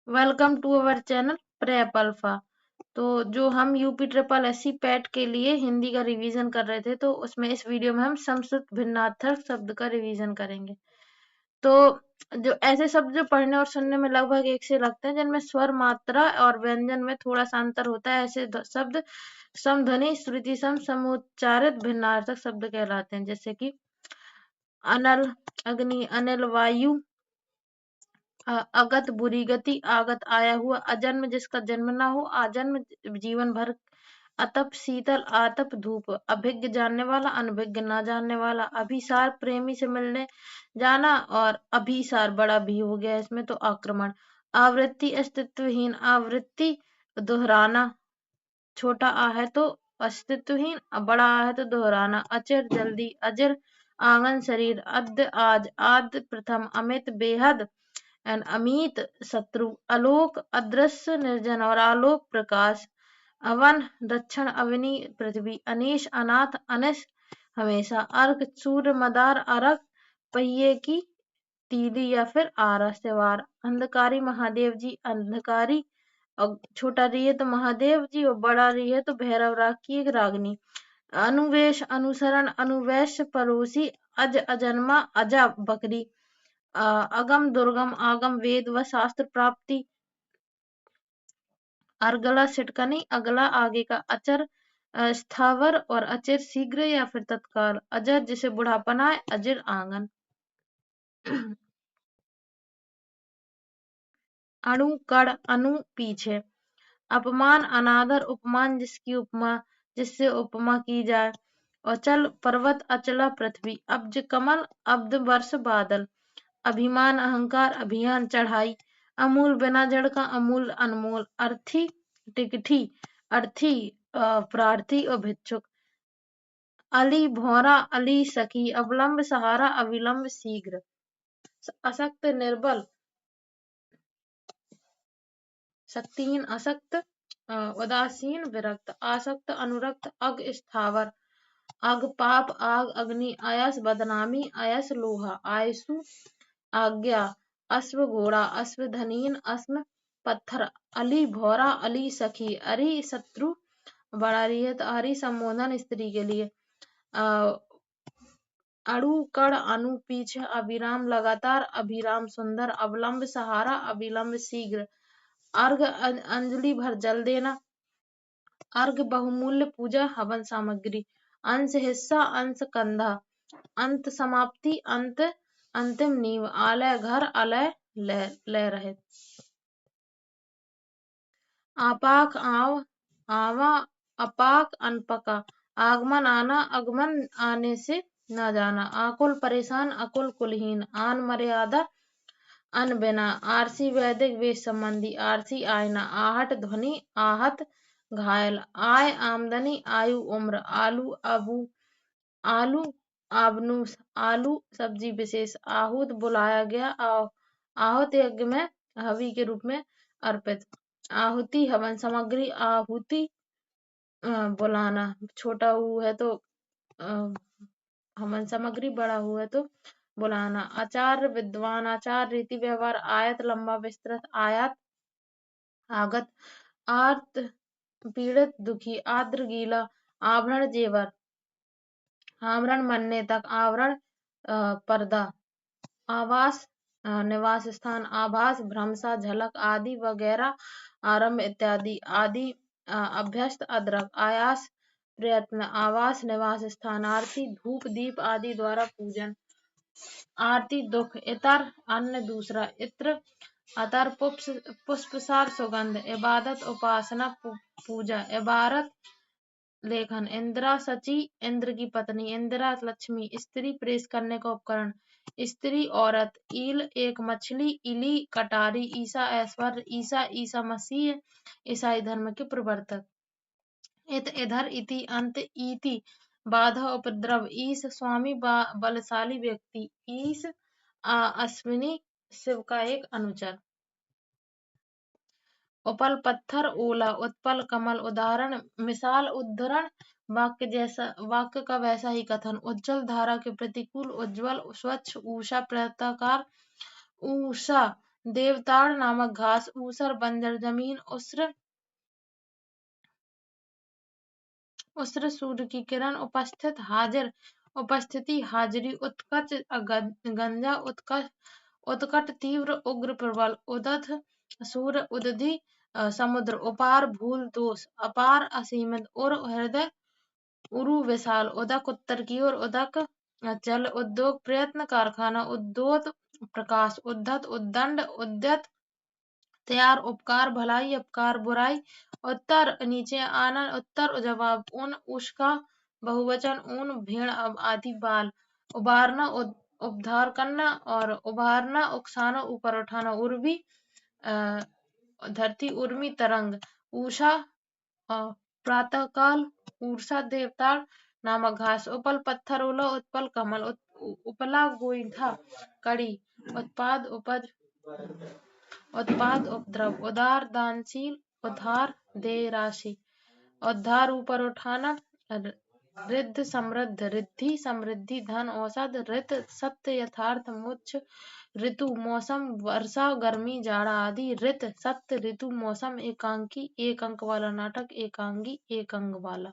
Welcome to our channel Prep Alpha. तो जो हम यूपी ट्रिपल एससी पैट के लिए हिंदी का रिवीजन कर रहे थे, तो उसमें इस वीडियो में हम समश्रुत भिन्नार्थक शब्द का रिवीजन करेंगे। तो जो ऐसे शब्द जो पढ़ने और सुनने में लगभग एक से लगते हैं, जिनमें स्वर, मात्रा और व्यंजन में थोड़ा सा अंतर होता है, ऐसे शब्द समध्वनि, श्रुति सम, समुच्चारित भिन्नार्थक शब्द कहलाते हैं। जैसे कि अनल, अग्नि, अनिल, वायु, अगत, बुरी गति, आगत, आया हुआ, अजन्म, जिसका जन्म ना हो, आजन्म, जीवन भर, अतप, शीतल, आतप, धूप, अभिज्ञ, जानने वाला, अनभिज्ञ, ना जानने वाला, अभिसार, प्रेमी से मिलने जाना, और अभिसार बड़ा भी हो गया इसमें, तो आक्रमण, आवृत्ति, अस्तित्वहीन, आवृत्ति, दोहराना, छोटा आ है तो अस्तित्वहीन, बड़ा आ है तो दोहराना, अचिर, जल्दी, अजिर, आंगन, शरीर, अद्य, आज, आद्य, प्रथम, अमित, बेहद एंड अमित, शत्रु, आलोक, अदृश्य, निर्जन और आलोक, प्रकाश, अवन, दक्षिण, अवनी, पृथ्वी, अनीश, अनाथ, अनिश, हमेशा, अर्क, सूर्य, मदार, अरक, पहिए की तीली या फिर आरा, सिवार, अंधकारी, महादेव जी, अंधकारी, और छोटा रही है तो महादेव जी, और बड़ा रही है तो भैरव राग की एक रागनी, अनुवेश, अनुसरण, अनुवैश्य, पड़ोसी, अज, अजन्मा, अजा, बकरी, अगम, दुर्गम, आगम, वेद व शास्त्र प्राप्ति, अर्गला, सिटकनी, अगला, आगे का, अचर, स्थावर, और अचिर, शीघ्र या फिर तत्काल, अजर, जिसे बुढ़ापन आए, अजिर, आंगन। अणु, कण, अनु, पीछे, अपमान, अनादर, उपमान, जिसकी उपमा, जिससे उपमा की जाए, अचल, पर्वत, अचला, पृथ्वी, अब्ज, कमल, अब्द, वर्ष, बादल, अभिमान, अहंकार, अभियान, चढ़ाई, अमूल, बिना जड़ का, अमूल, अनमोल, अर्थी, टिकठी, अर्थी, प्रार्थी और भिक्षुक, अली, भौरा, अली, सखी, अवलंब, सहारा, अविलंब, शीघ्र, अशक्त, निर्बल, शक्तिहीन, अशक्त, उदासीन, विरक्त, आसक्त, अनुरक्त, अग, स्थावर, अग, पाप, आग, अग्नि, अयस, बदनामी, अयस, लोहा, आयसु, आज्ञा, अश्व, घोड़ा, अश्व, धनीन, अस्म, पत्थर, अली, भौरा, अली, सखी, अरि, शत्रु, बड़ा रही है तो अरि, संबोधन स्त्री के लिए, अणु, कण, अनु, पीछे, अविराम, लगातार, अभिराम, सुंदर, अवलंब, सहारा, अविलंब, शीघ्र, अर्घ, अंजलि भर जल देना, अर्घ, बहुमूल्य पूजा, हवन सामग्री, अंश, हिस्सा, अंश, कंधा, अंत, समाप्ति, अंत, अंतिम, नींव, आलय, घर, अलय, लय रहे, आपाक, आव, आवा, अपाक, अनपका, आगमन, आना, अगमन, आने से न जाना, आकुल, परेशान, अकुल, कुलहीन, आन, मर्यादा, अन, बिना, आरसी, वैदिक, वेद संबंधी, आरसी, आयना, आहट, ध्वनि, आहत, घायल, आय, आमदनी, आयु, उम्र, आलू, अबू, आलू, आबनूस, आलू, सब्जी, विशेष, आहूत, बुलाया गया, आहूत, यज्ञ में हवि के रूप में अर्पित, आहुति, हवन सामग्री, आहुति, बुलाना, छोटा ऊ है तो हवन सामग्री, बड़ा हुआ है तो बुलाना, आचार, विद्वान, आचार, रीति व्यवहार, आयत, लंबा, विस्तृत, आयात, आगत, आर्त, पीड़ित, दुखी, आर्द्र, गीला, आभरण, जेवर, आवरण, मरने तक, आवरण, पर्दा, आवास, निवास स्थान, आभास, भ्रमसा, झलक, आदि, वगैरह, आरंभ, इत्यादि, आदि, अभ्यस्त, अदरक, आयास, प्रयत्न, आवास, निवास स्थान, आरती, धूप, दीप आदि द्वारा पूजन, आरती, दुख, इतर, अन्य, दूसरा, इत्र, अतर, पुष्पसार, सुगंध, इबादत, उपासना, पूजा, इबारत, लेखन, इंदिरा, सची, इंद्र की पत्नी, इंदिरा, लक्ष्मी, स्त्री, प्रेस करने का उपकरण, स्त्री, औरत, ईल, एक मछली, इली, कटारी, ईसा, ऐश्वर्य, ईसा, ईसा मसीह, ईसाई धर्म के प्रवर्तक, इत, इधर, इति, अंत, इति, बाधा, उपद्रव, ईश, स्वामी, बलशाली व्यक्ति, ईश, अश्विनी, शिव का एक अनुचर, उपल, पत्थर, ओला, उत्पल, कमल, उदाहरण, मिसाल, उद्धरण, वाक्य का वैसा ही कथन, उज्जवल, धारा के प्रतिकूल, उज्ज्वल, स्वच्छ, ऊषा, प्रताकार, ऊषा, देवताड़ नामक घास, ऊसर बंजर जमीन, उस्र सूर्य की किरण, उपस्थिति हाजिरी, उत्कच गंजा, उत्कट तीव्र उग्र प्रबल, उदध सूर्य, उदधि समुद्र, उपार भूल दोष, अपार असीमित, उर हृदय, उरु विशाल, उदक उत्तर की ओर, उदक जल, उद्योग प्रयत्न कारखाना, उद्योत प्रकाश, उद्धत उद्दंड, उद्यत तैयार, उपकार भलाई, अपकार बुराई, उत्तर नीचे आनंद, उत्तर जवाब, उष्का बहुवचन, ऊन भेड़ आदि बाल, उबारना उद्धार करना, और उभारना उकसाना ऊपर उठाना, उर्वी धरती, उर्मी तरंग, उषा प्रातःकाल, ऊर्षा देवता नामक घास, उपल पत्थर, उला उत्पल कमल, उपला गोईठा कड़ी, उत्पाद उपज, उत्पाद उपद्रव, उदार दानशील, उधार देय राशि, उद्धार ऊपर उठाना, रिद्ध समृद्ध, रिद्धि समृद्धि, धन औषध, ऋत सत्य यथार्थ, मुच्छ ऋतु मौसम, वर्षा गर्मी जाड़ा आदि, ऋत सत्य ऋतु मौसम, एकांकी एक अंक वाला नाटक, एकांगी एक अंक वाला।